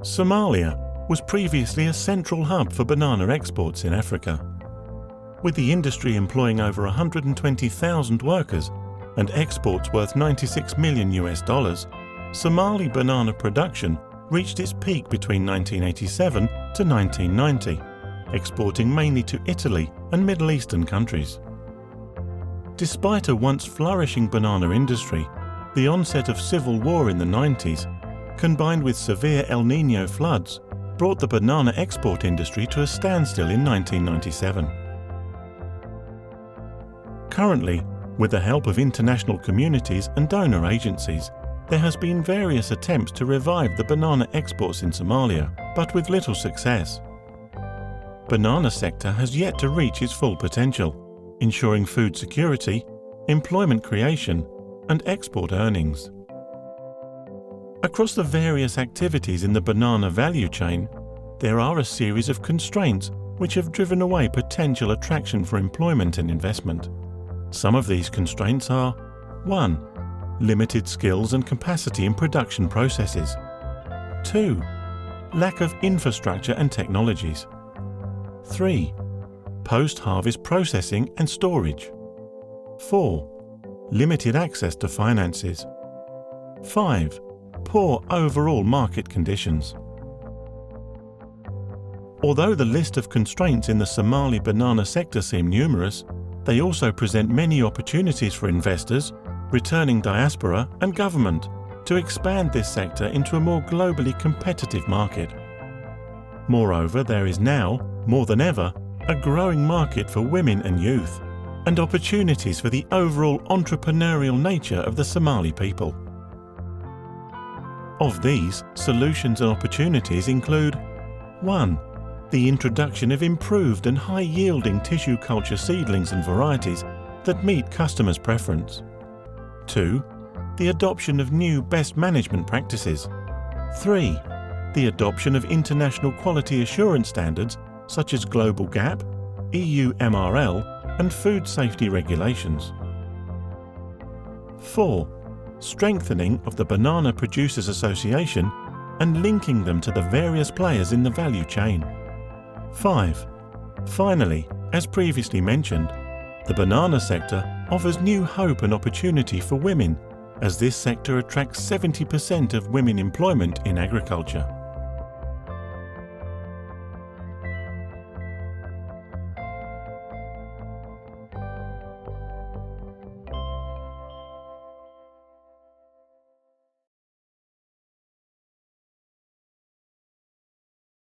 Somalia was previously a central hub for banana exports in Africa. With the industry employing over 120,000 workers and exports worth $96 million, Somali banana production reached its peak between 1987 to 1990, exporting mainly to Italy and Middle Eastern countries. Despite a once flourishing banana industry, the onset of civil war in the 90s, combined with severe El Niño floods, brought the banana export industry to a standstill in 1997. Currently, with the help of international communities and donor agencies, there has been various attempts to revive the banana exports in Somalia, but with little success. Banana sector has yet to reach its full potential, ensuring food security, employment creation, and export earnings. Across the various activities in the banana value chain, there are a series of constraints which have driven away potential attraction for employment and investment. Some of these constraints are 1. Limited skills and capacity in production processes. 2. Lack of infrastructure and technologies. 3. Post-harvest processing and storage. 4. Limited access to finances. 5. Poor overall market conditions. Although the list of constraints in the Somali banana sector seem numerous, they also present many opportunities for investors, returning diaspora and government to expand this sector into a more globally competitive market. Moreover, there is now, more than ever, a growing market for women and youth, and opportunities for the overall entrepreneurial nature of the Somali people. Of these, solutions and opportunities include 1. The introduction of improved and high-yielding tissue culture seedlings and varieties that meet customers' preference. 2. The adoption of new best management practices. 3. The adoption of international quality assurance standards such as Global GAP, EU MRL, and food safety regulations. 4. Strengthening of the Banana Producers Association and linking them to the various players in the value chain. 5. Finally, as previously mentioned, the banana sector offers new hope and opportunity for women, as this sector attracts 70% of women employment in agriculture.